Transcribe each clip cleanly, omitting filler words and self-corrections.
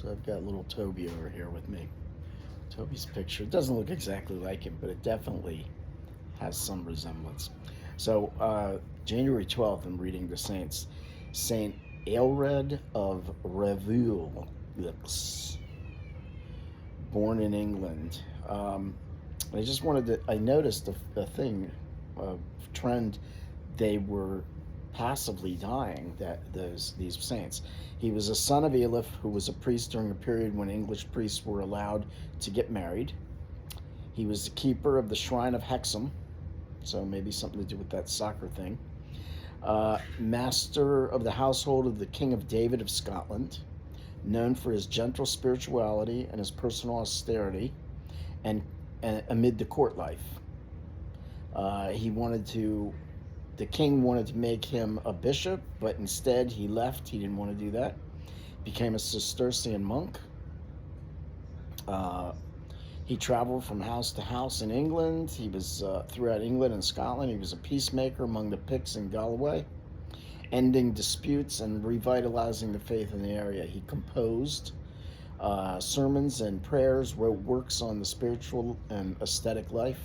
So I've got little Toby over here with me. Toby's picture doesn't look exactly like him, but it definitely has some resemblance. So, January 12th, I'm reading the Saints. Saint Aelred of Revuil, born in England. I just wanted to, I noticed a thing, a trend. They were passively dying, these saints. He was a son of Elif, who was a priest during a period when English priests were allowed to get married. He was the keeper of the shrine of Hexham, so maybe something to do with that soccer thing. Master of the household of the King of David of Scotland, known for his gentle spirituality and his personal austerity, and amid the court life. He wanted to, the king wanted to make him a bishop, but instead he left. He didn't want to do that. Became a Cistercian monk. He traveled from house to house in England. He was throughout England and Scotland. He was a peacemaker among the Picts in Galloway, ending disputes and revitalizing the faith in the area. He composed sermons and prayers, wrote works on the spiritual and aesthetic life,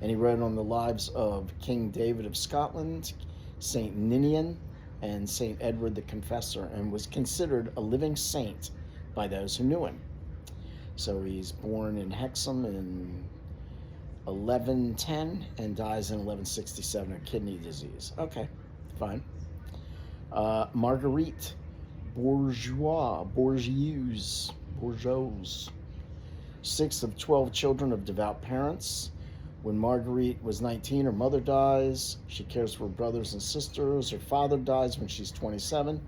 and he wrote on the lives of King David of Scotland, Saint Ninian, and Saint Edward the Confessor, and was considered a living saint by those who knew him. So he's born in Hexham in 1110 and dies in 1167 of kidney disease. Okay, fine. Marguerite Bourgeois, sixth of 12 children of devout parents. When Marguerite was 19, her mother dies. She cares for her brothers and sisters. Her father dies when she's 27.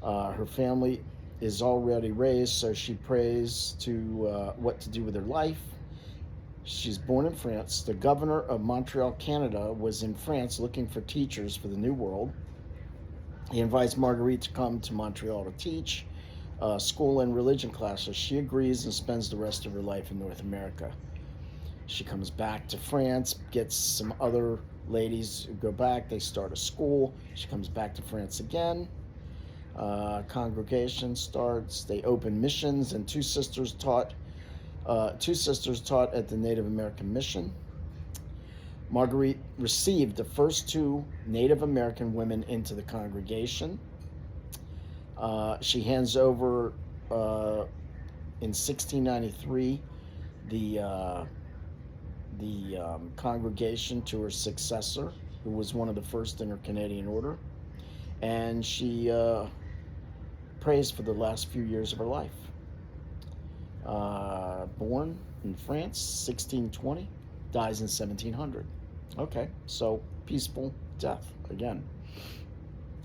Her family is already raised, so she prays to what to do with her life. She's born in France. The governor of Montreal, Canada, was in France looking for teachers for the New World. He invites Marguerite to come to Montreal to teach school and religion classes. She agrees and spends the rest of her life in North America. She comes back to France, gets some other ladies who go back. They start a school. She comes back to France again. Congregation starts. They open missions, and two sisters taught at the Native American mission. Marguerite received the first two Native American women into the congregation. She hands over in 1693 the congregation to her successor, who was one of the first in her Canadian order, and she prays for the last few years of her life. Born in France, 1620, dies in 1700. Okay, so peaceful death again.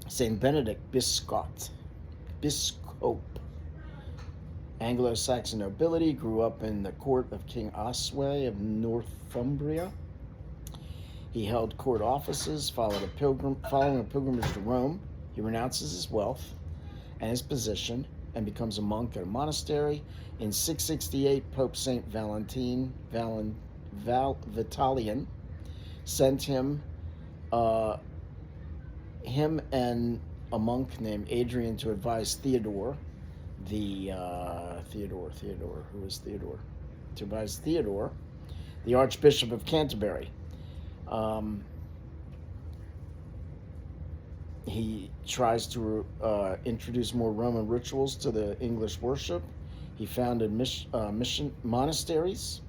Saint Benedict Biscop, Anglo-Saxon nobility, grew up in the court of King Oswy of Northumbria. He held court offices, following a pilgrimage to Rome. He renounces his wealth and his position and becomes a monk at a monastery. In 668, Pope Saint Vitalian sent him and a monk named Adrian to advise Theodore, to advise Theodore, the Archbishop of Canterbury. He tries to introduce more Roman rituals to the English worship. He founded mission monasteries,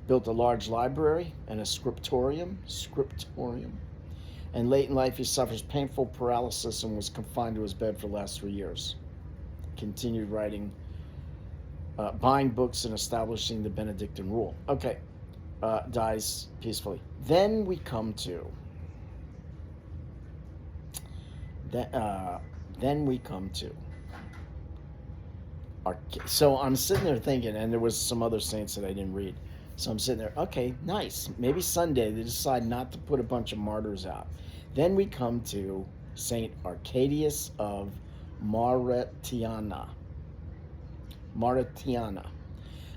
built a large library and a scriptorium. And late in life, he suffers painful paralysis and was confined to his bed for the last 3 years. Continued writing, buying books, and establishing the Benedictine rule. Okay, dies peacefully. Then we come to so I'm sitting there thinking, and there was some other saints that I didn't read. So I'm sitting there, okay, nice. Maybe Sunday they decide not to put a bunch of martyrs out. Then we come to Saint Arcadius of Mauritania.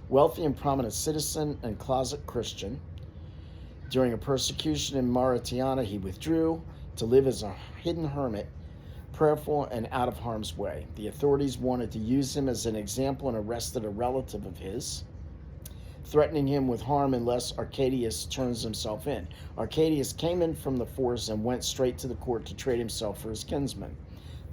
Wealthy and prominent citizen and closet Christian. During a persecution in Mauritania, he withdrew to live as a hidden hermit prayerful, and out of harm's way. The authorities wanted to use him as an example and arrested a relative of his, threatening him with harm unless Arcadius turns himself in. Arcadius came in from the force and went straight to the court to trade himself for his kinsman.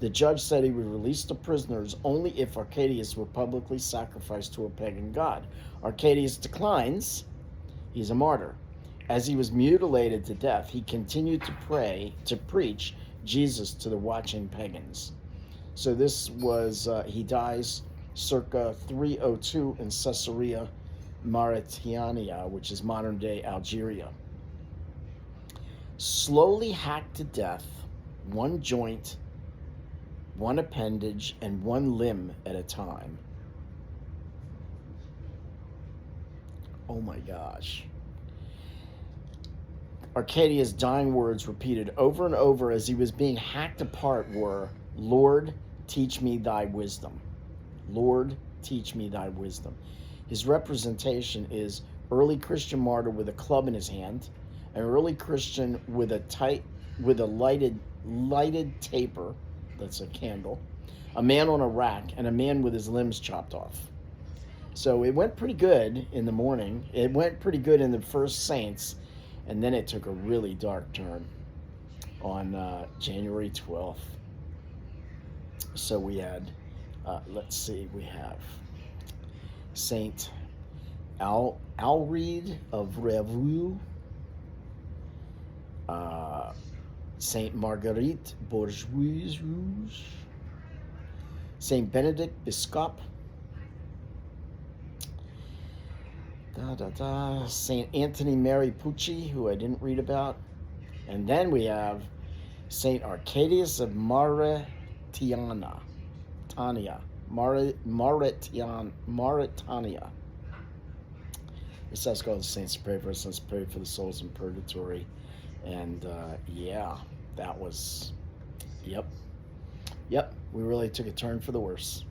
The judge said he would release the prisoners only if Arcadius would publicly sacrifice to a pagan god. Arcadius declines. He's a martyr. As he was mutilated to death, he continued to preach Jesus to the watching pagans. So this was, he dies circa 302 in Caesarea Mauritania, which is modern-day Algeria. Slowly hacked to death, one joint, one appendage, and one limb at a time. Oh my gosh. Arcadius' dying words repeated over and over as he was being hacked apart were, "Lord, teach me thy wisdom. Lord, teach me thy wisdom." His representation is early Christian martyr with a club in his hand, an early Christian with a lighted taper, that's a candle, a man on a rack, and a man with his limbs chopped off. So it went pretty good in the morning. It went pretty good in the first Saints, and then it took a really dark turn on January 12th. So we had, let's see, we have Saint Alred of Revue, Saint Marguerite Bourgeois, Saint Benedict Biscop, Saint Anthony Mary Pucci, who I didn't read about, and then we have Saint Arcadius of Mauritania. This has called the saints to pray for us. Let's pray for the souls in purgatory. And yeah, that was, yep, we really took a turn for the worse.